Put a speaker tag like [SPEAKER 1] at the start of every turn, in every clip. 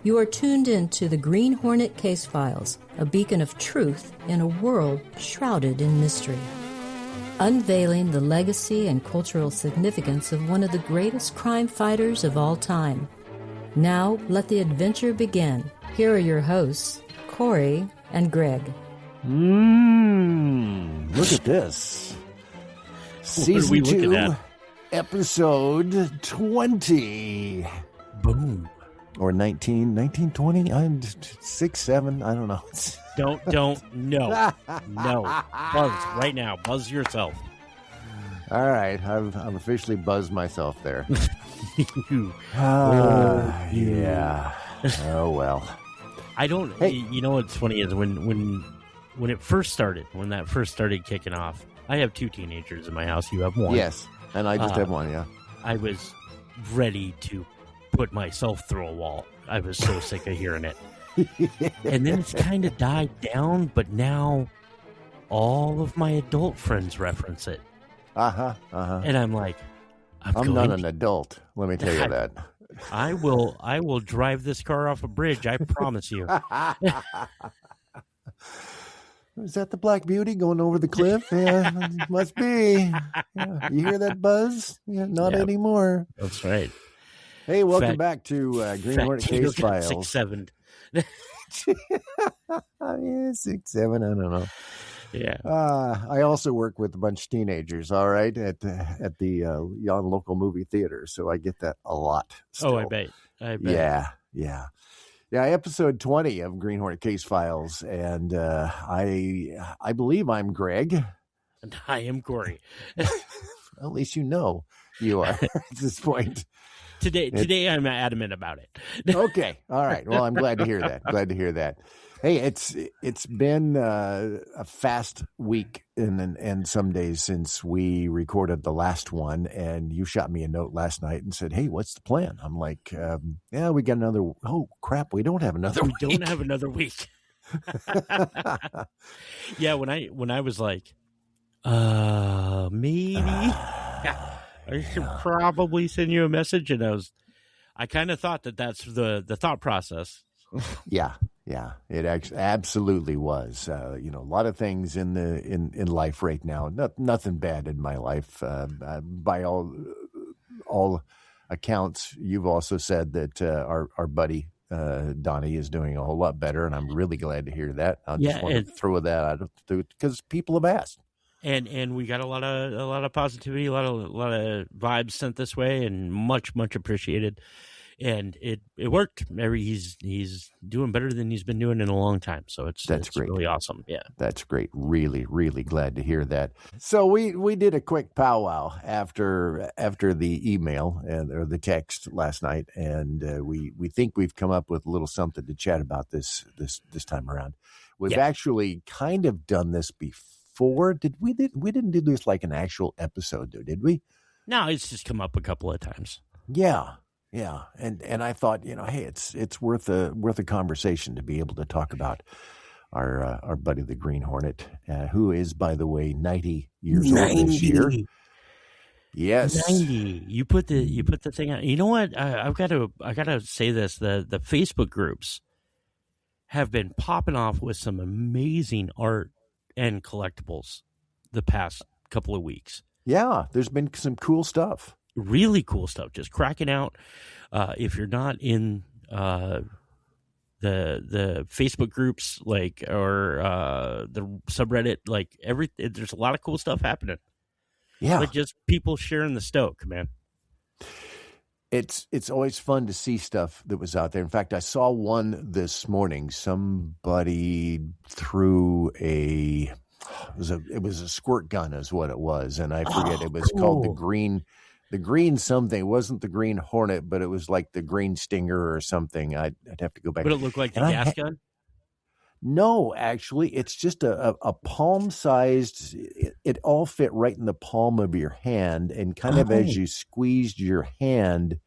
[SPEAKER 1] You are tuned into the Green Hornet Case Files, a beacon of truth in a world shrouded in mystery. Unveiling the legacy and cultural significance of one of the greatest crime fighters of all time. Now, let the adventure begin. Here are your hosts, Corey and Greg.
[SPEAKER 2] Look at this. Season 2, episode 20.
[SPEAKER 3] Boom.
[SPEAKER 2] Or 19, 20, I'm 6, 7, I don't know.
[SPEAKER 3] No. Buzz right now. Buzz yourself.
[SPEAKER 2] All right, I've officially buzzed myself there. Yeah. Oh, well.
[SPEAKER 3] I don't, hey. You know what's funny is when it first started, when that first started kicking off, I have 2 teenagers in my house. You have 1.
[SPEAKER 2] Yes, and I just have 1, yeah.
[SPEAKER 3] I was ready to put myself through a wall. I was so sick of hearing it. And then it's kind of died down, but now all of my adult friends reference it. And I'm like,
[SPEAKER 2] I'm not an adult, let me tell you that.
[SPEAKER 3] I will drive this car off a bridge, I promise you.
[SPEAKER 2] Is that the Black Beauty going over the cliff? Yeah, must be. Yeah. You hear that buzz? Yeah, not anymore.
[SPEAKER 3] That's right.
[SPEAKER 2] Hey, welcome back to Green Hornet Case Files.
[SPEAKER 3] 6, 7.
[SPEAKER 2] Yeah, 6, 7. I don't know.
[SPEAKER 3] Yeah.
[SPEAKER 2] I also work with a bunch of teenagers. All right, at the local movie theater, so I get that a lot. Still.
[SPEAKER 3] Oh, I bet.
[SPEAKER 2] Yeah. Episode 20 of Green Hornet Case Files, and I believe I'm Greg,
[SPEAKER 3] and I am Corey.
[SPEAKER 2] At least you know you are at this point.
[SPEAKER 3] Today I'm adamant about it.
[SPEAKER 2] Okay. All right. Well, I'm glad to hear that. Hey, it's been a fast week and some days since we recorded the last one, and you shot me a note last night and said, "Hey, what's the plan?" I'm like, we got another. Oh crap, we don't have another.
[SPEAKER 3] We don't have another week. Yeah, when I was like, maybe. I should probably send you a message, and I kind of thought that's the thought process.
[SPEAKER 2] Yeah, it absolutely was. A lot of things in life right now. Nothing bad in my life. By all accounts, you've also said that our buddy Donnie is doing a whole lot better, and I'm really glad to hear that. I just want to throw that out because people have asked.
[SPEAKER 3] And we got a lot of positivity, a lot of vibes sent this way, and much appreciated. And it worked. He's doing better than he's been doing in a long time. So it's great. Really awesome. Yeah, that's
[SPEAKER 2] great. Really, really glad to hear that. So we did a quick powwow after the email or the text last night, and we think we've come up with a little something to chat about this time around. We've actually kind of done this before. We didn't do this like an actual episode, though, did we?
[SPEAKER 3] No, it's just come up a couple of times.
[SPEAKER 2] Yeah, and I thought, hey, it's worth a conversation to be able to talk about our buddy the Green Hornet, who is, by the way, 90 years old this year. Yes,
[SPEAKER 3] 90. You put the thing out. You know what? I gotta say this. The Facebook groups have been popping off with some amazing art and collectibles the past couple of weeks.
[SPEAKER 2] Yeah, there's been some cool stuff.
[SPEAKER 3] Really cool stuff, just cracking out. If you're not in the Facebook groups, or the subreddit, there's a lot of cool stuff happening.
[SPEAKER 2] Yeah,
[SPEAKER 3] just people sharing the stoke, man.
[SPEAKER 2] It's always fun to see stuff that was out there. In fact, I saw one this morning. Somebody threw it was a squirt gun is what it was, and I forget it was called the green something. It wasn't the Green Hornet, but it was like the Green Stinger or something. I'd have to go back.
[SPEAKER 3] Would it look like the gas gun?
[SPEAKER 2] No, actually, it's just a palm-sized. It all fit right in the palm of your hand, and kind of as you squeezed your hand,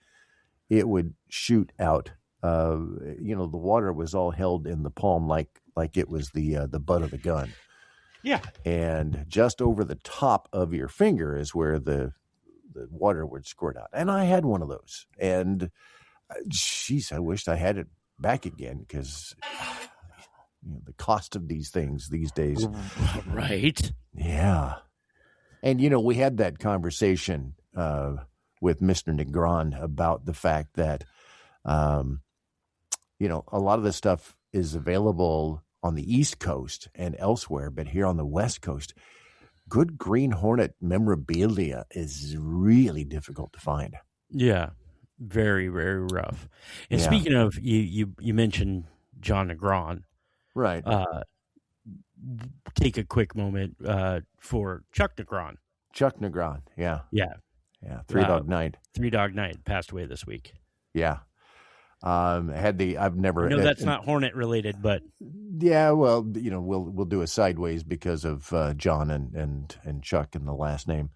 [SPEAKER 2] it would shoot out. The water was all held in the palm like it was the butt of the gun.
[SPEAKER 3] Yeah,
[SPEAKER 2] and just over the top of your finger is where the water would squirt out. And I had one of those, and geez, I wished I had it back again because the cost of these things these days.
[SPEAKER 3] Right.
[SPEAKER 2] Yeah. And, we had that conversation with Mr. Negron about the fact that, a lot of this stuff is available on the East Coast and elsewhere, but here on the West Coast, good Green Hornet memorabilia is really difficult to find.
[SPEAKER 3] Yeah. Very, very rough. And
[SPEAKER 2] Yeah.
[SPEAKER 3] speaking of, you mentioned John Negron.
[SPEAKER 2] Right.
[SPEAKER 3] Take a quick moment for Chuck Negron.
[SPEAKER 2] Chuck Negron. Yeah.
[SPEAKER 3] Yeah.
[SPEAKER 2] Yeah. Three Dog Night.
[SPEAKER 3] Three Dog Night passed away this week.
[SPEAKER 2] Yeah. I've never.
[SPEAKER 3] I know that's not Hornet related, but
[SPEAKER 2] yeah. Well, we'll do a sideways because of John and Chuck and the last name.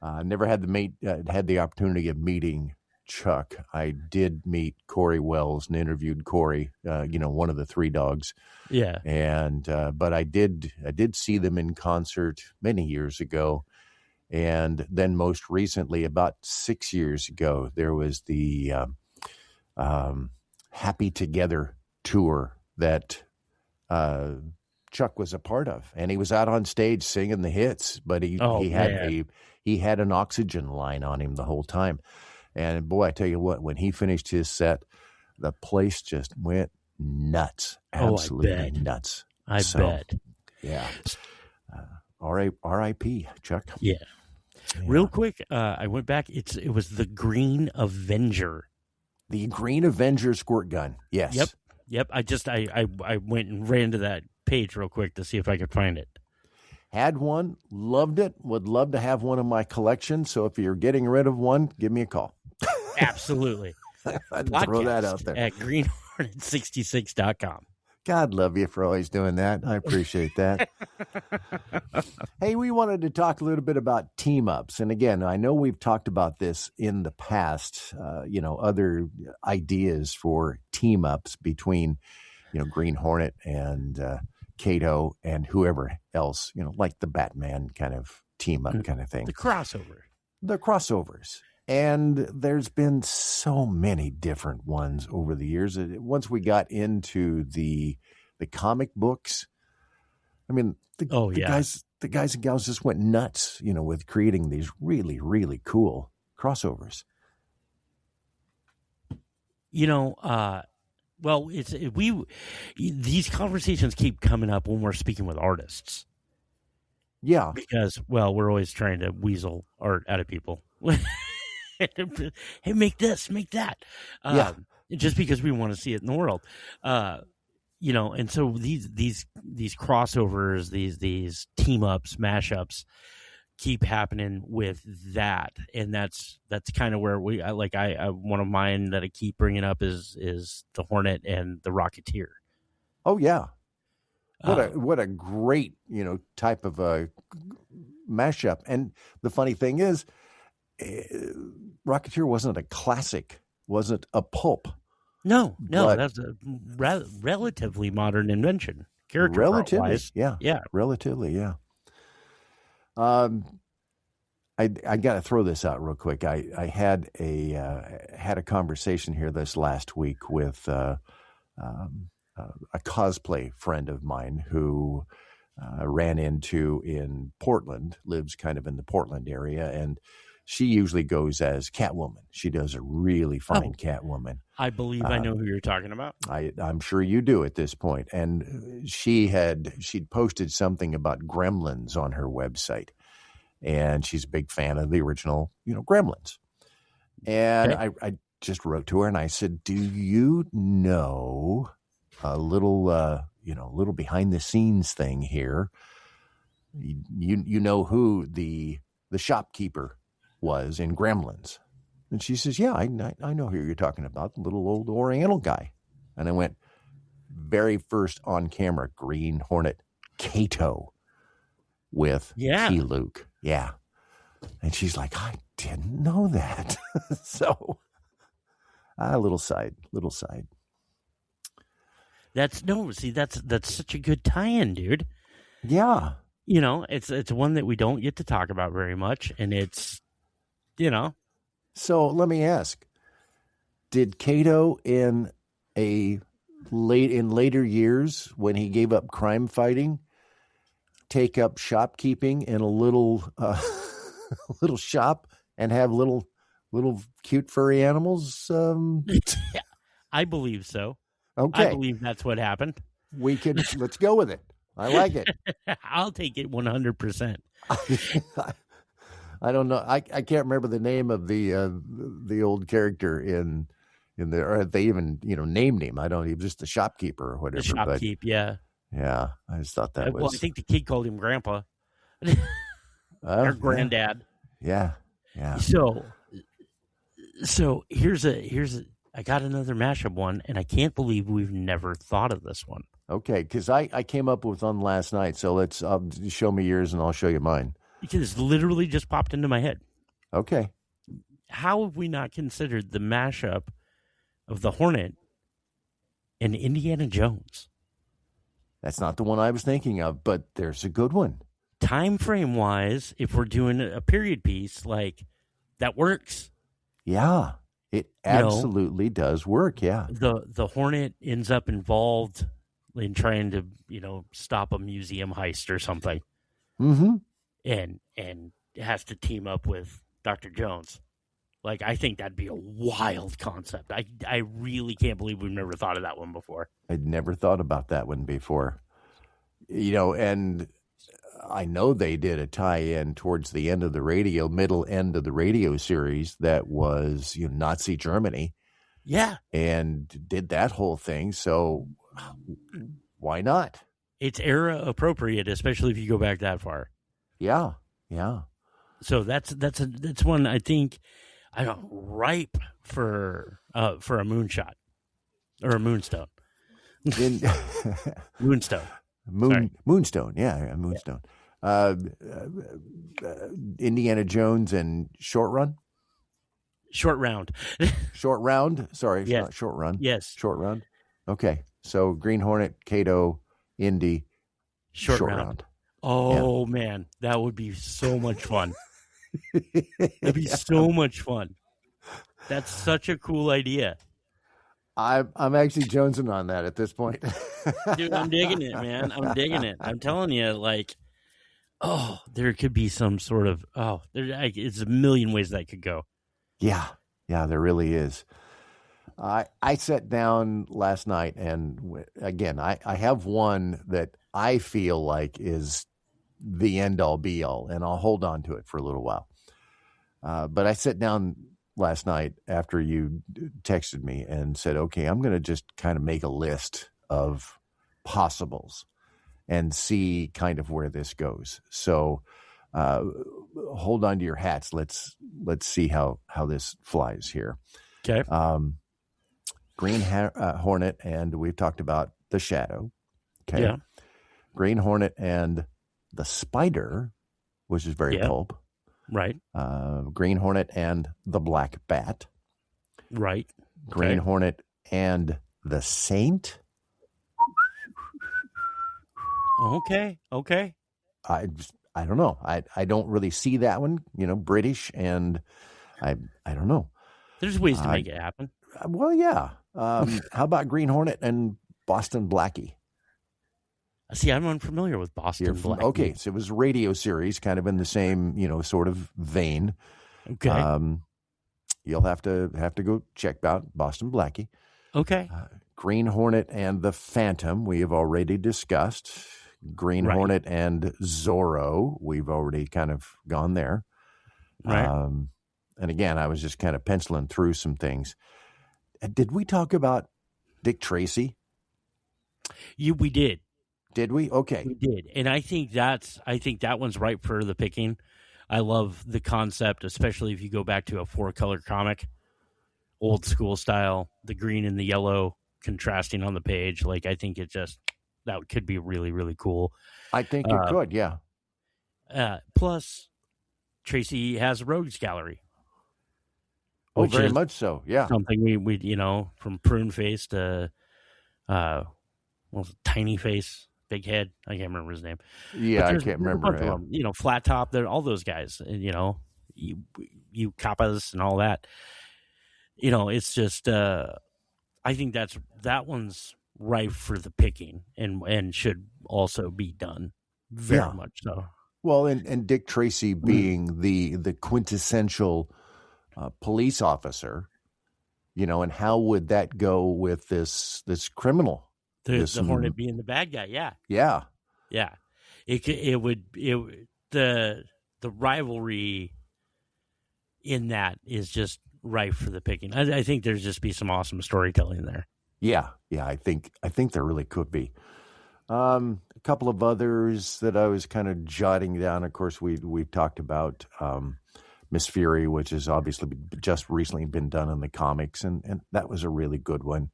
[SPEAKER 2] Never had the opportunity of meeting Chuck. I did meet Corey Wells and interviewed Corey. One of the Three Dogs.
[SPEAKER 3] Yeah.
[SPEAKER 2] And but I did see them in concert many years ago. And then most recently, about 6 years ago, there was the Happy Together tour that Chuck was a part of. And he was out on stage singing the hits, but he had an oxygen line on him the whole time. And boy, I tell you what, when he finished his set, the place just went nuts. Absolutely nuts.
[SPEAKER 3] I bet.
[SPEAKER 2] Yeah. R.I.P. Chuck.
[SPEAKER 3] Yeah. Real quick, I went back. It was the Green Avenger.
[SPEAKER 2] The Green Avenger squirt gun. Yes.
[SPEAKER 3] Yep. I went and ran to that page real quick to see if I could find it.
[SPEAKER 2] Had one, loved it, would love to have one in my collection. So if you're getting rid of one, give me a call.
[SPEAKER 3] Absolutely.
[SPEAKER 2] I'd throw that out there.
[SPEAKER 3] At greenhornet66.com.
[SPEAKER 2] God love you for always doing that. I appreciate that. Hey, we wanted to talk a little bit about team ups. And again, I know we've talked about this in the past, other ideas for team ups between, Green Hornet and Kato and whoever else, like the Batman kind of team up kind of thing.
[SPEAKER 3] The
[SPEAKER 2] crossovers. And there's been so many different ones over the years. Once we got into the comic books, I mean, the guys and gals just went nuts, with creating these really, really cool crossovers.
[SPEAKER 3] These conversations keep coming up when we're speaking with artists.
[SPEAKER 2] Yeah.
[SPEAKER 3] Because, we're always trying to weasel art out of people. Hey, make this, make that. Just because we want to see it in the world. And so these crossovers, these team ups, mashups keep happening with that. And that's kind of where I one of mine that I keep bringing up is the Hornet and the Rocketeer.
[SPEAKER 2] Oh yeah. What a great, type of a mashup. And the funny thing is, Rocketeer wasn't a classic, wasn't a pulp.
[SPEAKER 3] No, that's a relatively modern invention.
[SPEAKER 2] Relatively,
[SPEAKER 3] yeah.
[SPEAKER 2] Relatively, yeah. I got to throw this out real quick. I had a conversation here this last week with a cosplay friend of mine who ran into in Portland, lives kind of in the Portland area, and she usually goes as Catwoman. She does a really fine Catwoman.
[SPEAKER 3] I believe I know who you're talking about.
[SPEAKER 2] I'm sure you do at this point. And she'd posted something about Gremlins on her website. And she's a big fan of the original, Gremlins. And okay. I just wrote to her and I said, do you know a little behind the scenes thing here? You know who the shopkeeper was in Gremlins? And she says, yeah, I know who you're talking about, the little old Oriental guy. And I went, very first on camera, Green Hornet, Kato with T-Luke. Yeah. And she's like, I didn't know that. So, a little side.
[SPEAKER 3] That's such a good tie-in, dude.
[SPEAKER 2] Yeah.
[SPEAKER 3] It's one that we don't get to talk about very much, and it's,
[SPEAKER 2] So let me ask, did Kato in a in later years, when he gave up crime fighting, take up shopkeeping in a little little shop and have little cute furry animals.
[SPEAKER 3] Yeah, I believe so.
[SPEAKER 2] Okay,
[SPEAKER 3] I believe that's what happened.
[SPEAKER 2] let's go with it. I like it.
[SPEAKER 3] I'll take it 100%.
[SPEAKER 2] I don't know. I can't remember the name of the old character in there. Or they even named him. I don't even, just the shopkeeper or whatever.
[SPEAKER 3] The shopkeep, yeah.
[SPEAKER 2] Yeah, I just thought that was.
[SPEAKER 3] Well, I think the kid called him Grandpa or Granddad.
[SPEAKER 2] Yeah.
[SPEAKER 3] So here's I got another mashup one, and I can't believe we've never thought of this one.
[SPEAKER 2] Okay, because I came up with one last night, so let's show me yours and I'll show you mine.
[SPEAKER 3] Because it literally just popped into my head.
[SPEAKER 2] Okay.
[SPEAKER 3] How have we not considered the mashup of the Hornet and Indiana Jones?
[SPEAKER 2] That's not the one I was thinking of, but there's a good one.
[SPEAKER 3] Time frame wise, if we're doing a period piece, like, that works.
[SPEAKER 2] Yeah, it absolutely does work. Yeah.
[SPEAKER 3] The Hornet ends up involved in trying to, stop a museum heist or something.
[SPEAKER 2] Mm-hmm.
[SPEAKER 3] And has to team up with Dr. Jones. Like, I think that'd be a wild concept. I really can't believe we've never thought of that one before.
[SPEAKER 2] I'd never thought about that one before. And I know they did a tie-in towards the end of the middle end of the radio series that was Nazi Germany.
[SPEAKER 3] Yeah.
[SPEAKER 2] And did that whole thing. So why not?
[SPEAKER 3] It's era appropriate, especially if you go back that far.
[SPEAKER 2] Yeah.
[SPEAKER 3] So that's one I think ripe for a moonshot or a moonstone. Moonstone.
[SPEAKER 2] Moonstone. Yeah, Moonstone. Yeah. Indiana Jones and Short Run.
[SPEAKER 3] Short Round.
[SPEAKER 2] Short Round. Sorry,
[SPEAKER 3] yes.
[SPEAKER 2] Not Short Run.
[SPEAKER 3] Yes.
[SPEAKER 2] Short Round. Okay, so Green Hornet, Kato, Indy,
[SPEAKER 3] Short Round. Oh, man, that would be so much fun. That'd be so much fun. That's such a cool idea.
[SPEAKER 2] I'm actually jonesing on that at this point.
[SPEAKER 3] Dude, I'm digging it, man. I'm digging it. I'm telling you, there could be some sort of, it's a million ways that could go.
[SPEAKER 2] Yeah, there really is. I sat down last night, and again, I have one that I feel like is the end-all, be-all, and I'll hold on to it for a little while. But I sat down last night after you texted me and said, okay, I'm going to just kind of make a list of possibles and see kind of where this goes. So hold on to your hats. Let's see how this flies here.
[SPEAKER 3] Okay.
[SPEAKER 2] Green Hornet, and we've talked about the Shadow. Okay.
[SPEAKER 3] Yeah.
[SPEAKER 2] Green Hornet and the Spider, which is very pulp.
[SPEAKER 3] Right.
[SPEAKER 2] Green Hornet and the Black Bat.
[SPEAKER 3] Right.
[SPEAKER 2] Green Hornet and the Saint.
[SPEAKER 3] Okay.
[SPEAKER 2] I don't know. I don't really see that one. British, and I don't know.
[SPEAKER 3] There's ways to make it happen.
[SPEAKER 2] Well, yeah. How about Green Hornet and Boston Blackie?
[SPEAKER 3] See, I'm unfamiliar with Boston Blackie.
[SPEAKER 2] Okay, so it was a radio series, kind of in the same, sort of vein.
[SPEAKER 3] Okay.
[SPEAKER 2] You'll have to go check out Boston Blackie.
[SPEAKER 3] Okay.
[SPEAKER 2] Green Hornet and the Phantom, we have already discussed. Green Hornet and Zorro, we've already kind of gone there.
[SPEAKER 3] Right.
[SPEAKER 2] And again, I was just kind of penciling through some things. Did we talk about Dick Tracy?
[SPEAKER 3] We did.
[SPEAKER 2] Did we? Okay.
[SPEAKER 3] We did. And I think that one's ripe for the picking. I love the concept, especially if you go back to a 4-color comic, old school style, the green and the yellow contrasting on the page. I think that could be really, really cool.
[SPEAKER 2] I think it could, yeah.
[SPEAKER 3] Plus, Tracy has a rogues gallery.
[SPEAKER 2] Oh, very much so, yeah.
[SPEAKER 3] Something we from prune face to tiny face, big head. I can't remember his name.
[SPEAKER 2] Yeah, I can't remember.
[SPEAKER 3] Them, flat top. They're all those guys. You kappas and all that. It's just. I think that one's rife for the picking and should also be done very much so.
[SPEAKER 2] Well, and Dick Tracy being the quintessential police officer, and how would that go with this criminal?
[SPEAKER 3] The Hornet being the bad guy, yeah. The rivalry in that is just rife for the picking. I think there's just be some awesome storytelling there.
[SPEAKER 2] Yeah, I think there really could be. A couple of others that I was kind of jotting down. Of course, we've talked about Miss Fury, which has obviously just recently been done in the comics, and that was a really good one.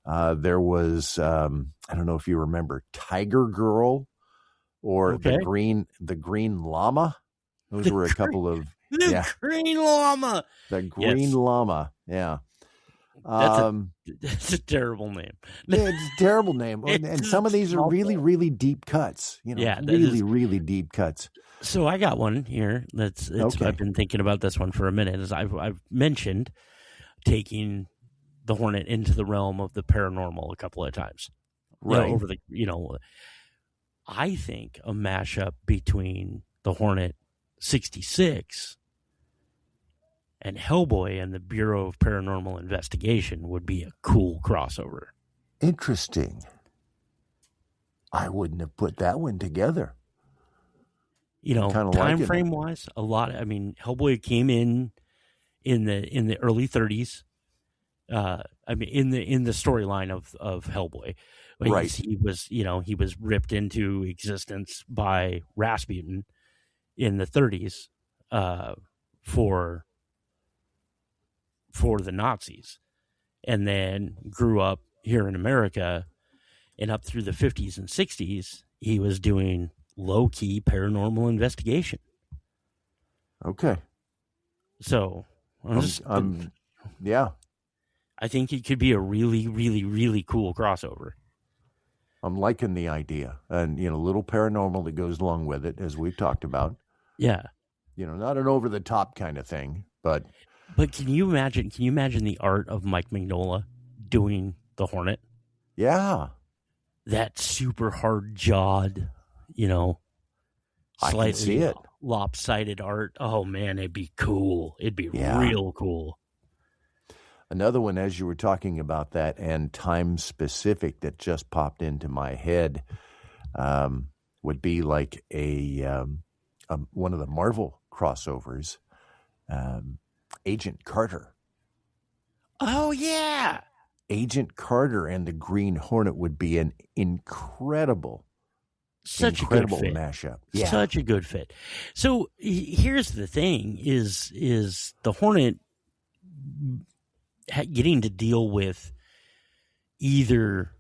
[SPEAKER 2] There was I don't know if you remember Tiger Girl or the Green Llama. Those were a couple of
[SPEAKER 3] Green Llama.
[SPEAKER 2] The Green Llama, yeah.
[SPEAKER 3] That's a terrible name.
[SPEAKER 2] It's a terrible name, and some of these are really, really deep cuts. Really deep cuts.
[SPEAKER 3] So I got one here. I've been thinking about this one for a minute. As I've mentioned, taking the Hornet into the realm of the paranormal a couple of times.
[SPEAKER 2] Right.
[SPEAKER 3] I think a mashup between the Hornet 66 and Hellboy and the Bureau of Paranormal Investigation would be a cool crossover.
[SPEAKER 2] Interesting. I wouldn't have put that one together.
[SPEAKER 3] Time frame wise, a lot. Hellboy came in the early 30s. In the storyline of Hellboy,
[SPEAKER 2] right?
[SPEAKER 3] He was ripped into existence by Rasputin in the 30s for the Nazis, and then grew up here in America, and up through the 50s and 60s, he was doing low-key paranormal investigation.
[SPEAKER 2] Okay.
[SPEAKER 3] So,
[SPEAKER 2] yeah.
[SPEAKER 3] I think it could be a really, really, really cool crossover.
[SPEAKER 2] I'm liking the idea, and a little paranormal that goes along with it, as we've talked about.
[SPEAKER 3] Yeah.
[SPEAKER 2] Not an over-the-top kind of thing, but...
[SPEAKER 3] But can you imagine the art of Mike Mignola doing the Hornet?
[SPEAKER 2] Yeah.
[SPEAKER 3] That super hard-jawed,
[SPEAKER 2] I can see it.
[SPEAKER 3] Lopsided art. Oh, man, it'd be cool. It'd be real cool.
[SPEAKER 2] Another one, as you were talking about that, and time-specific that just popped into my head, would be like one of the Marvel crossovers, Agent Carter.
[SPEAKER 3] Oh, yeah.
[SPEAKER 2] Agent Carter and the Green Hornet would be an incredible mashup. Yeah.
[SPEAKER 3] Such a good fit. So here's the thing is the Hornet getting to deal with either,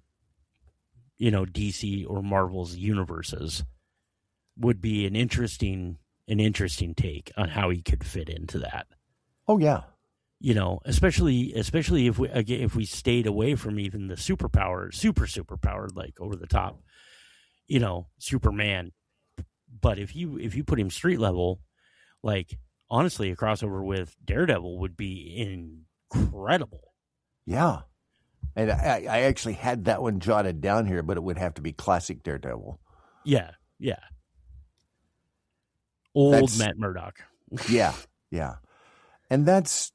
[SPEAKER 3] DC or Marvel's universes would be an interesting take on how he could fit into that.
[SPEAKER 2] Oh yeah.
[SPEAKER 3] Especially if we stayed away from even the super powered, like over the top, Superman. But if you put him street level, like honestly, a crossover with Daredevil would be incredible.
[SPEAKER 2] Yeah. And I actually had that one jotted down here, but it would have to be classic Daredevil.
[SPEAKER 3] Yeah. Old Matt Murdock.
[SPEAKER 2] Yeah. And that's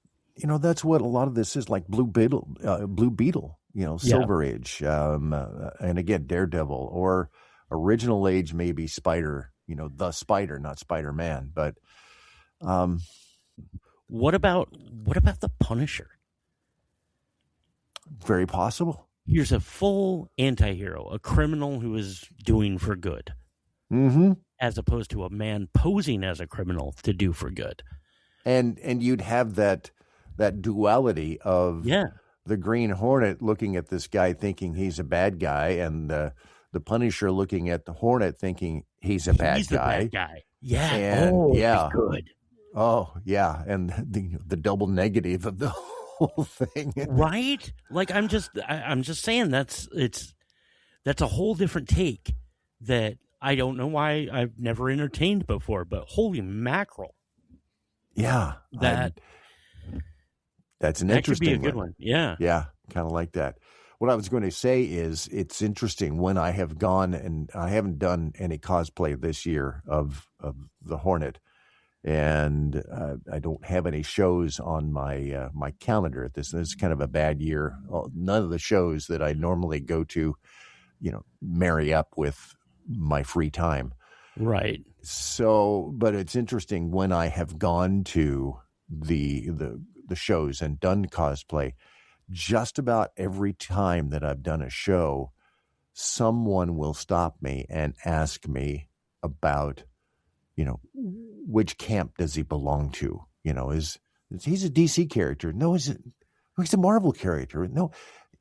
[SPEAKER 2] what a lot of this is, like Blue Beetle, Silver Age, and again, Daredevil, or original age, maybe Spider, the Spider, not Spider-Man. But
[SPEAKER 3] what about the Punisher?
[SPEAKER 2] Very possible.
[SPEAKER 3] Here's a full anti-hero, a criminal who is doing for good.
[SPEAKER 2] Mm-hmm.
[SPEAKER 3] As opposed to a man posing as a criminal to do for good.
[SPEAKER 2] And you'd have that duality of the Green Hornet looking at this guy thinking he's a bad guy, and the Punisher looking at the Hornet thinking he's a bad guy.
[SPEAKER 3] Yeah.
[SPEAKER 2] And,
[SPEAKER 3] it'd be good.
[SPEAKER 2] Oh, yeah. And the double negative of the whole thing.
[SPEAKER 3] Right? Like I'm just saying that's a whole different take that I don't know why I've never entertained before, but holy mackerel.
[SPEAKER 2] Yeah. That's an
[SPEAKER 3] that
[SPEAKER 2] interesting
[SPEAKER 3] could be a good one. Yeah.
[SPEAKER 2] Yeah, kind of like that. what I was going to say is it's interesting when I have gone, and I haven't done any cosplay this year of the Hornet, and I don't have any shows on my my calendar at this. This is kind of a bad year. None of the shows that I normally go to, marry up with my free time.
[SPEAKER 3] Right.
[SPEAKER 2] So, but it's interesting when I have gone to the shows and done cosplay, just about every time that I've done a show, someone will stop me and ask me about, which camp does he belong to? He's a DC character? No, he's a Marvel character. No,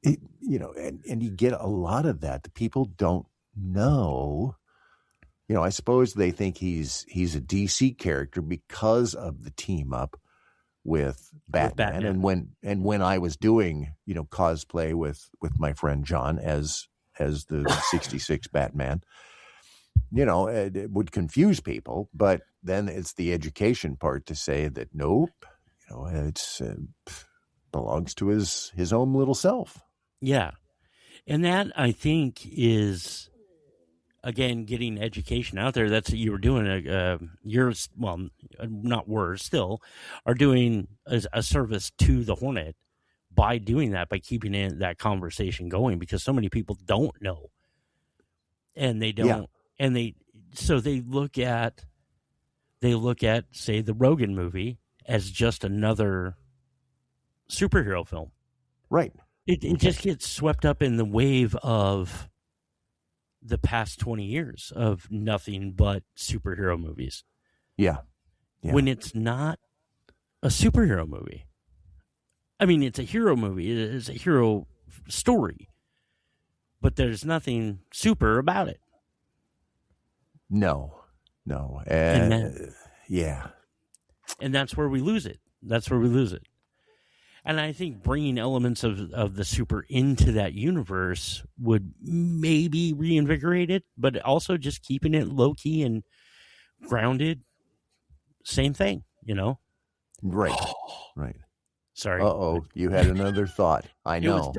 [SPEAKER 2] and you get a lot of that. The people don't know. I suppose they think he's a DC character because of the team up with Batman. And when I was doing, cosplay with my friend John as the 66 Batman, it would confuse people, but then it's the education part to say that nope, it's belongs to his own little self.
[SPEAKER 3] Yeah. And that, I think, is, again, getting education out there. That's what you were doing. Still are doing a service to the Hornet by doing that, by keeping that conversation going, because so many people don't know. And they don't. Yeah. And they look at, say, the Rogan movie as just another superhero film.
[SPEAKER 2] Right.
[SPEAKER 3] It just gets swept up in the wave of the past 20 years of nothing but superhero movies.
[SPEAKER 2] Yeah.
[SPEAKER 3] When it's not a superhero movie. I mean, it's a hero movie. It's a hero story. But there's nothing super about it.
[SPEAKER 2] No. Yeah.
[SPEAKER 3] And that's where we lose it. And I think bringing elements of the super into that universe would maybe reinvigorate it, but also just keeping it low-key and grounded, same thing,
[SPEAKER 2] Right.
[SPEAKER 3] Sorry.
[SPEAKER 2] Uh-oh, you had another thought. I know.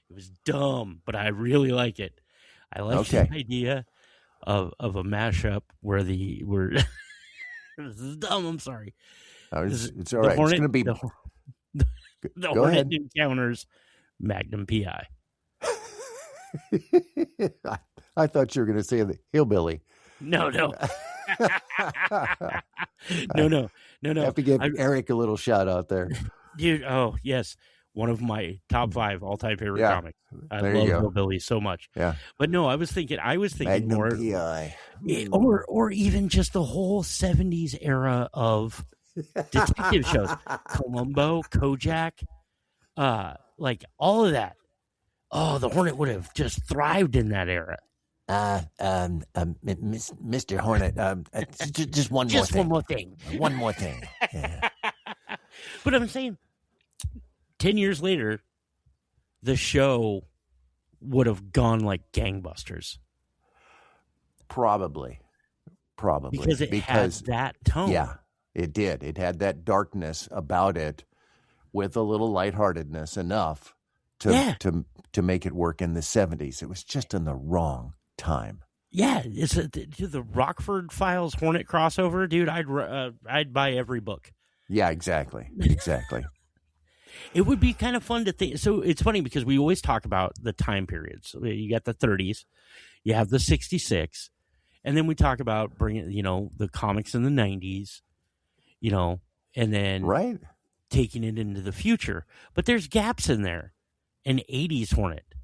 [SPEAKER 3] It was dumb, but I really like it. I like the idea of a mashup where this is dumb, I'm sorry.
[SPEAKER 2] It's all right. It's going to be...
[SPEAKER 3] The Hornet encounters Magnum PI.
[SPEAKER 2] I thought you were going to say the hillbilly.
[SPEAKER 3] No. No.
[SPEAKER 2] I have to give Eric a little shout out there.
[SPEAKER 3] Dude, oh, yes. One of my top 5 all-time favorite comics. I love Hillbilly so much.
[SPEAKER 2] Yeah.
[SPEAKER 3] But no, I was thinking
[SPEAKER 2] Magnum
[SPEAKER 3] more
[SPEAKER 2] PI.
[SPEAKER 3] Or even just the whole 70s era of detective shows. Columbo, Kojak, like all of that. Oh, the Hornet would have just thrived in that era.
[SPEAKER 2] Mr. Hornet, just one more thing. One more thing. Yeah.
[SPEAKER 3] But I'm saying 10 years later, the show would have gone like gangbusters.
[SPEAKER 2] Probably.
[SPEAKER 3] Because it has that tone.
[SPEAKER 2] Yeah, it did. It had that darkness about it with a little lightheartedness enough to make it work in the 70s. It was just in the wrong time.
[SPEAKER 3] Yeah, it's the Rockford Files Hornet crossover, dude. I'd buy every book.
[SPEAKER 2] Yeah, exactly.
[SPEAKER 3] It would be kind of fun to think. So it's funny because we always talk about the time periods. So you got the 30s, you have the 66, and then we talk about bringing, the comics in the 90s, and then taking it into the future. But there's gaps in there. An 80s Hornet,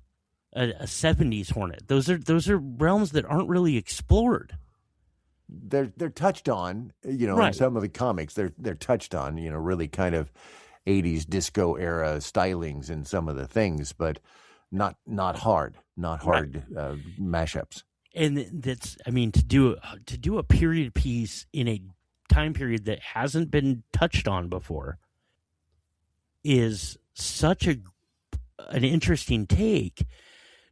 [SPEAKER 3] a 70s Hornet. Those are realms that aren't really explored.
[SPEAKER 2] They're touched on, in some of the comics. They're touched on, really kind of 80s disco era stylings in some of the things, but not hard mashups.
[SPEAKER 3] And that's, to do a period piece in a time period that hasn't been touched on before is such an interesting take,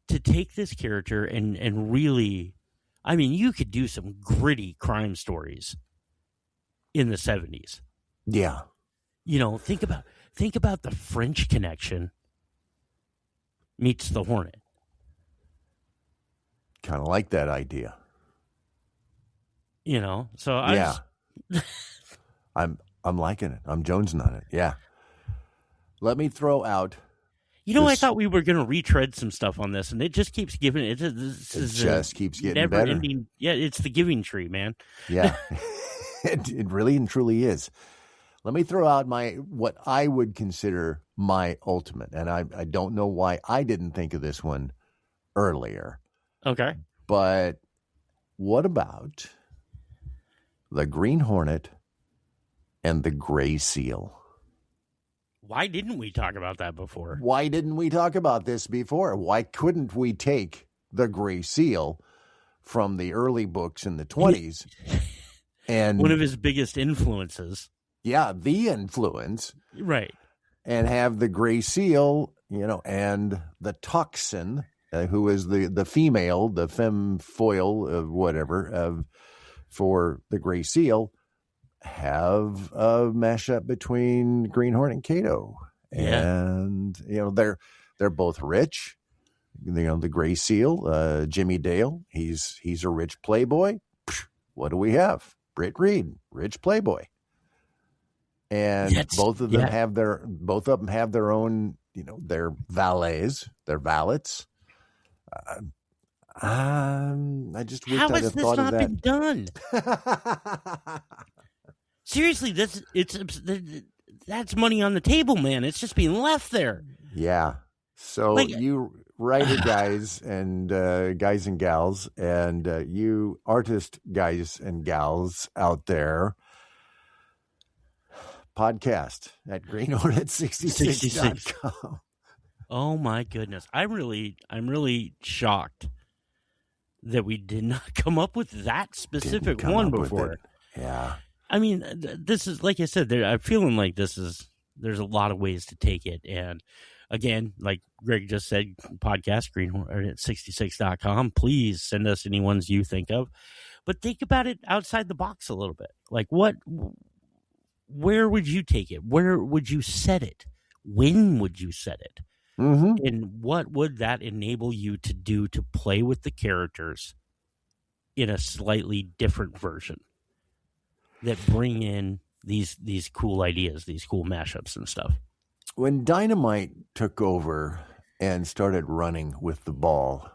[SPEAKER 3] to take this character and really, you could do some gritty crime stories in the 70s.
[SPEAKER 2] Yeah.
[SPEAKER 3] Think about the French Connection meets the Hornet.
[SPEAKER 2] Kind of like that idea.
[SPEAKER 3] You know, so
[SPEAKER 2] I'm liking it. I'm jonesing on it. Yeah. Let me throw out.
[SPEAKER 3] You know, I thought we were going to retread some stuff on this, and it just keeps giving it. It
[SPEAKER 2] just keeps getting
[SPEAKER 3] never
[SPEAKER 2] better.
[SPEAKER 3] Ending, yeah, it's the giving tree, man.
[SPEAKER 2] Yeah, it really and truly is. Let me throw out what I would consider my ultimate, and I don't know why I didn't think of this one earlier.
[SPEAKER 3] Okay,
[SPEAKER 2] but what about the Green Hornet and the Gray Seal?
[SPEAKER 3] Why didn't we talk about that before?
[SPEAKER 2] Why didn't we talk about this before? Why couldn't we take the Gray Seal from the early books in the 20s and
[SPEAKER 3] one of his biggest influences?
[SPEAKER 2] Yeah, the influence.
[SPEAKER 3] Right.
[SPEAKER 2] And have the Gray Seal, and the Toxin, who is the female, the femme foil, whatever, for the Gray Seal, have a mashup between Green Hornet and Kato.
[SPEAKER 3] Yeah.
[SPEAKER 2] And, they're both rich. The Gray Seal, Jimmy Dale, he's a rich playboy. What do we have? Britt Reed, rich playboy. And both of them have their own, their valets, their valets. I just wish I'd have thought of that. How has this
[SPEAKER 3] not been done? Seriously, that's money on the table, man. It's just being left there.
[SPEAKER 2] Yeah. So you writer guys and guys and gals, and you artist guys and gals out there, podcast at greenhornet66.com.
[SPEAKER 3] Oh my goodness. I'm really shocked that we did not come up with that specific one before.
[SPEAKER 2] Yeah.
[SPEAKER 3] I mean, this is, like I said, I'm feeling like there's a lot of ways to take it. And again, like Greg just said, podcast, greenhornet66.com. Please send us any ones you think of. But think about it outside the box a little bit. Like where would you take it? Where would you set it? When would you set it?
[SPEAKER 2] Mm-hmm.
[SPEAKER 3] And what would that enable you to do to play with the characters in a slightly different version that bring in these cool ideas, these cool mashups and stuff?
[SPEAKER 2] When Dynamite took over and started running with the ball,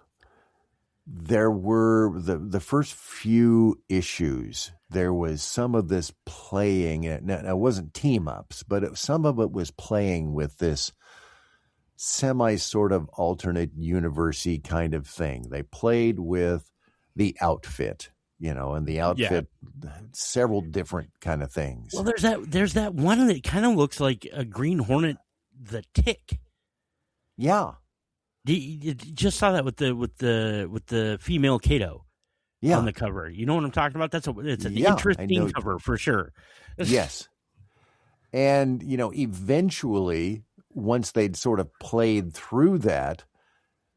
[SPEAKER 2] there were the first few issues. There was some of this playing. Now, it wasn't team ups, but some of it was playing with this semi sort of alternate university kind of thing. They played with the outfit, and the outfit, several different kind of things.
[SPEAKER 3] Well, there's that one that kind of looks like a Green Hornet, the Tick.
[SPEAKER 2] Yeah.
[SPEAKER 3] You just saw that with the female Kato on the cover. You know what I'm talking about? It's an interesting cover for sure.
[SPEAKER 2] Yes. And, eventually, once they'd sort of played through that,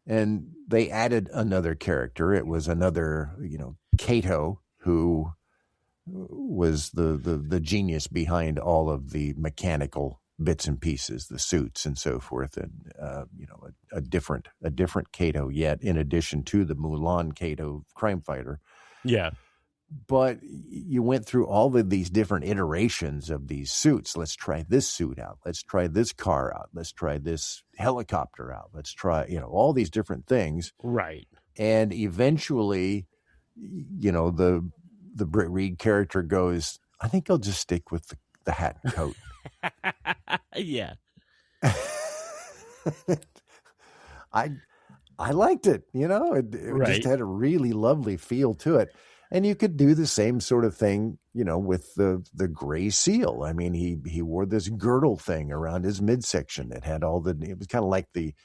[SPEAKER 2] and they added another character, it was another, Kato, who was the genius behind all of the mechanical bits and pieces, the suits and so forth, and a different Kato yet, in addition to the Mulan Kato crime fighter.
[SPEAKER 3] Yeah.
[SPEAKER 2] But you went through all of these different iterations of these suits. Let's try this suit out. Let's try this car out. Let's try this helicopter out. Let's try, all these different things.
[SPEAKER 3] Right.
[SPEAKER 2] And eventually, the Britt Reed character goes, I think I'll just stick with the hat and coat.
[SPEAKER 3] Yeah.
[SPEAKER 2] I liked it, it just had a really lovely feel to it. And you could do the same sort of thing, with the Gray Seal. I mean, he wore this girdle thing around his midsection that had it was kind of like the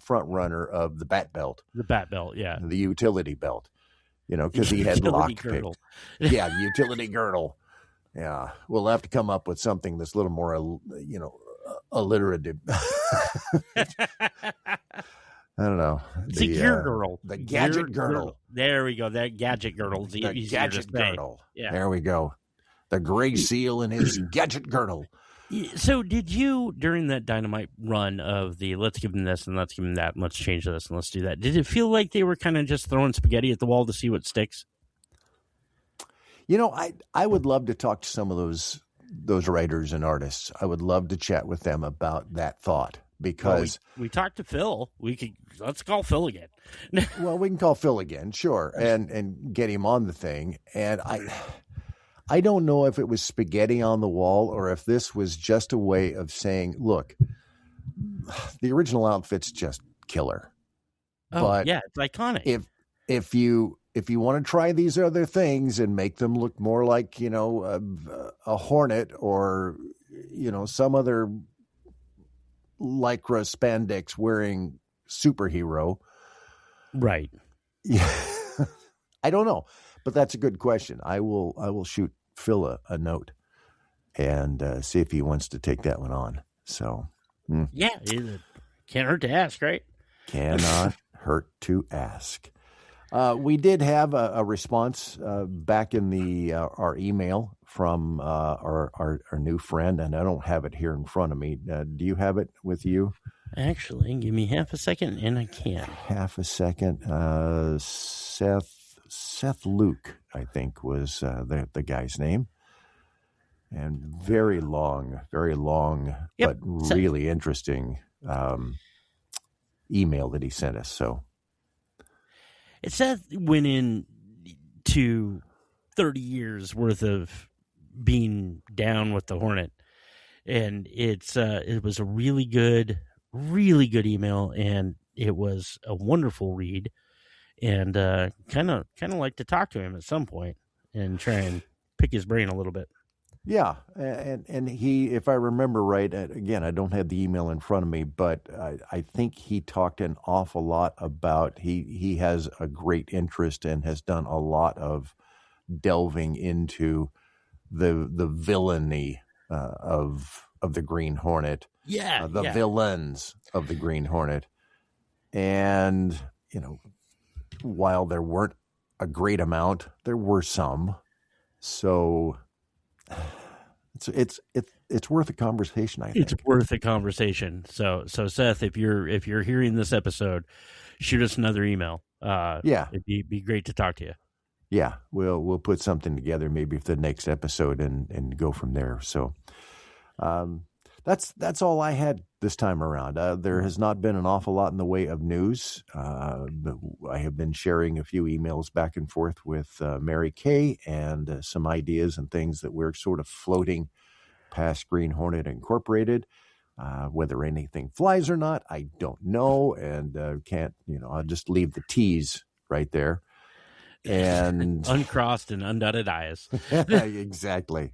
[SPEAKER 2] front runner of the Bat Belt.
[SPEAKER 3] The Bat Belt, yeah.
[SPEAKER 2] The utility belt, because he had lockpick. Yeah, the utility girdle. Yeah, we'll have to come up with something that's a little more, alliterative. I don't know.
[SPEAKER 3] It's a gear girdle.
[SPEAKER 2] The gadget girdle.
[SPEAKER 3] There we go. That gadget girdle.
[SPEAKER 2] The gadget girdle. Yeah. There we go. The Gray Seal and his gadget girdle.
[SPEAKER 3] So did you, during that Dynamite run of the let's give them this and let's give them that and let's change this and let's do that, did it feel like they were kind of just throwing spaghetti at the wall to see what sticks?
[SPEAKER 2] I would love to talk to some of those writers and artists. I would love to chat with them about that thought because
[SPEAKER 3] we talked to Phil. Let's call Phil again.
[SPEAKER 2] Well, we can call Phil again, sure, and get him on the thing. And I don't know if it was spaghetti on the wall or if this was just a way of saying, look, the original outfit's just killer.
[SPEAKER 3] Oh, but yeah, it's iconic.
[SPEAKER 2] If you want to try these other things and make them look more like, a Hornet or, some other lycra spandex wearing superhero.
[SPEAKER 3] Right.
[SPEAKER 2] Yeah. I don't know, but that's a good question. I will shoot Phil a note and see if he wants to take that one on. So,
[SPEAKER 3] yeah, it can't hurt to ask, right?
[SPEAKER 2] Cannot hurt to ask. We did have a response back in the our email from our new friend, and I don't have it here in front of me. Do you have it with you?
[SPEAKER 3] Actually, give me half a second, and I can.
[SPEAKER 2] Half a second. Seth Luke, I think, was the guy's name, and very long,
[SPEAKER 3] yep.
[SPEAKER 2] but really interesting email that he sent us. So.
[SPEAKER 3] Seth went in to 30 years worth of being down with the Hornet, and it was a really good email, and it was a wonderful read, and kind of like to talk to him at some point and try and pick his brain a little bit.
[SPEAKER 2] Yeah, and he, if I remember right, again, I don't have the email in front of me, but I think he talked an awful lot about, he has a great interest and has done a lot of delving into the villainy of the Green Hornet.
[SPEAKER 3] Yeah,
[SPEAKER 2] the villains of the Green Hornet. And, while there weren't a great amount, there were some. So it's worth a conversation. I think
[SPEAKER 3] it's worth a conversation. So Seth, if you're hearing this episode, shoot us another email.
[SPEAKER 2] Yeah,
[SPEAKER 3] it'd be great to talk to you.
[SPEAKER 2] Yeah, we'll put something together maybe for the next episode and go from there. So that's all I had this time around. There has not been an awful lot in the way of news. But I have been sharing a few emails back and forth with Mary Kay and some ideas and things that we're sort of floating past Green Hornet Incorporated. Whether anything flies or not, I don't know, and can't. I'll just leave the tease right there. And
[SPEAKER 3] uncrossed and undotted I's.
[SPEAKER 2] Exactly.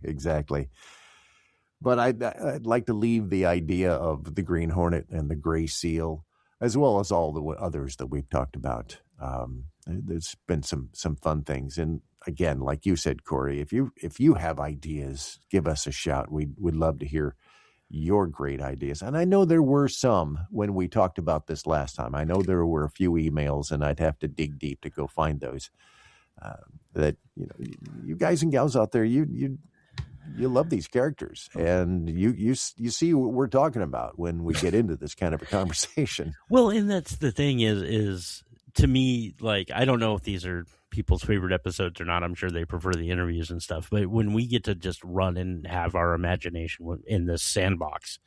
[SPEAKER 2] But I'd like to leave the idea of the Green Hornet and the Gray Seal, as well as all the others that we've talked about. There's been some fun things, and again, like you said, Corey, if you have ideas, give us a shout. We'd love to hear your great ideas. And I know there were some when we talked about this last time. I know there were a few emails, and I'd have to dig deep to go find those. That you guys and gals out there, you love these characters, and you see what we're talking about when we get into this kind of a conversation.
[SPEAKER 3] Well, and that's the thing is to me, like, I don't know if these are people's favorite episodes or not. I'm sure they prefer the interviews and stuff, but when we get to just run and have our imagination in this sandbox,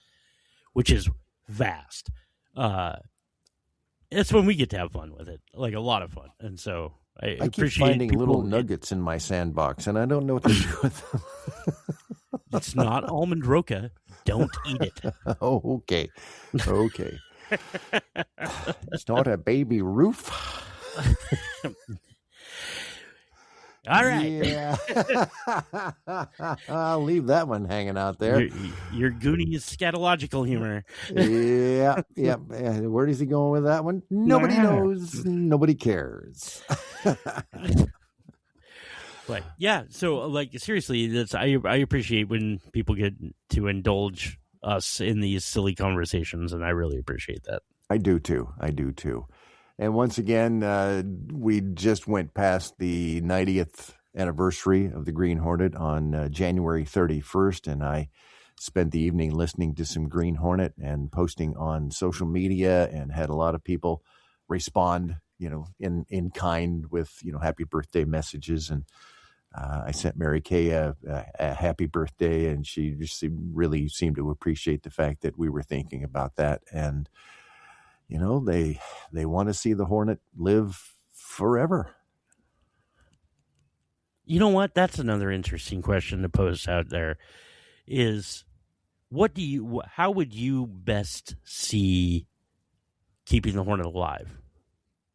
[SPEAKER 3] which is vast, it's when we get to have fun with it, like a lot of fun. And so I
[SPEAKER 2] keep finding little nuggets in my sandbox, and I don't know what to do with them.
[SPEAKER 3] It's not almond roca. Don't eat it.
[SPEAKER 2] Oh, okay. It's not a baby roof.
[SPEAKER 3] All right.
[SPEAKER 2] Yeah. I'll leave that one hanging out there.
[SPEAKER 3] Your Goonies scatological humor.
[SPEAKER 2] Yeah. Where is he going with that one? Nobody knows. Nobody cares.
[SPEAKER 3] But yeah, so like seriously, I appreciate when people get to indulge us in these silly conversations, and I really appreciate that.
[SPEAKER 2] I do too. And once again, we just went past the 90th anniversary of the Green Hornet on January 31st, and I spent the evening listening to some Green Hornet and posting on social media, and had a lot of people respond, in kind with, happy birthday messages. And I sent Mary Kay a happy birthday, and she just really seemed to appreciate the fact that we were thinking about that. And, they want to see the Hornet live forever.
[SPEAKER 3] You know what? That's another interesting question to pose out there is how would you best see keeping the Hornet alive?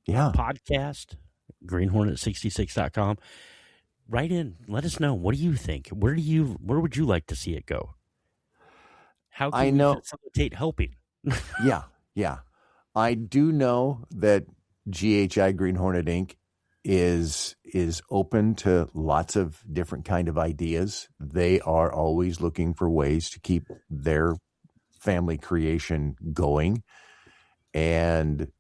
[SPEAKER 2] Yeah.
[SPEAKER 3] Podcast, greenhornet66.com. Write in. Let us know. What do you think? Where would you like to see it go? How can we facilitate helping?
[SPEAKER 2] Yeah. I do know that GHI Green Hornet Inc. is open to lots of different kind of ideas. They are always looking for ways to keep their family creation going. And,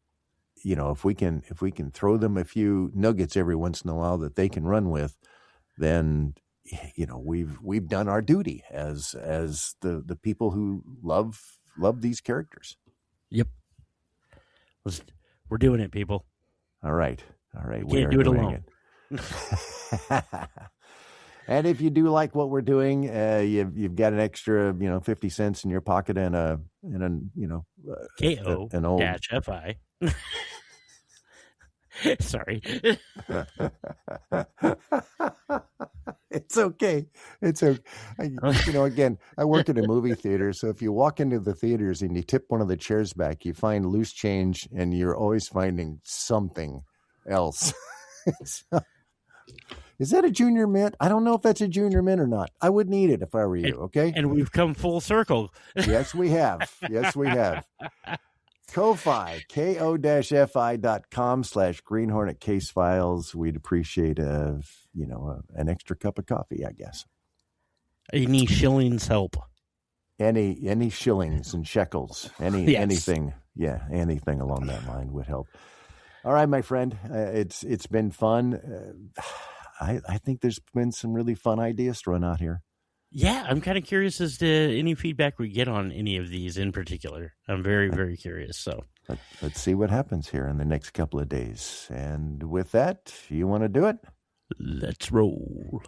[SPEAKER 2] if we can throw them a few nuggets every once in a while that they can run with, then, we've done our duty as the people who love these characters.
[SPEAKER 3] Yep. We're doing it, people.
[SPEAKER 2] All right.
[SPEAKER 3] We can't do it alone.
[SPEAKER 2] And if you do like what we're doing, you've got an extra, 50 cents in your pocket and an old
[SPEAKER 3] KO-FI. Sorry.
[SPEAKER 2] It's okay. Again, I work in a movie theater, so if you walk into the theaters and you tip one of the chairs back, you find loose change, and you're always finding something else. Is that a junior mint? I don't know if that's a junior mint or not. I would need it if I were you, okay?
[SPEAKER 3] And we've come full circle.
[SPEAKER 2] Yes, we have. Ko-Fi, ko-fi.com/Green Hornet Case Files. We'd appreciate an extra cup of coffee, I guess.
[SPEAKER 3] Any shillings help?
[SPEAKER 2] Any shillings and shekels, anything. Yeah, anything along that line would help. All right, my friend, it's been fun. I think there's been some really fun ideas thrown out here.
[SPEAKER 3] Yeah, I'm kind of curious as to any feedback we get on any of these in particular. I'm very, very curious. So
[SPEAKER 2] let's see what happens here in the next couple of days. And with that, you want to do it?
[SPEAKER 3] Let's roll.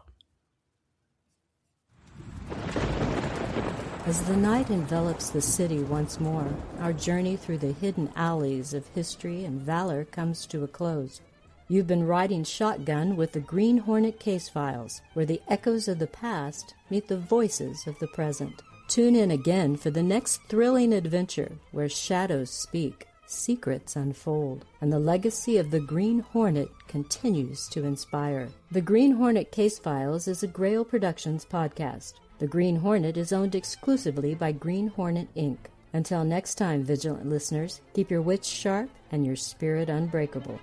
[SPEAKER 1] As the night envelops the city once more, our journey through the hidden alleys of history and valor comes to a close. You've been riding shotgun with the Green Hornet Case Files, where the echoes of the past meet the voices of the present. Tune in again for the next thrilling adventure, where shadows speak, secrets unfold, and the legacy of the Green Hornet continues to inspire. The Green Hornet Case Files is a Grail Productions podcast. The Green Hornet is owned exclusively by Green Hornet Inc. Until next time, vigilant listeners, keep your wits sharp and your spirit unbreakable.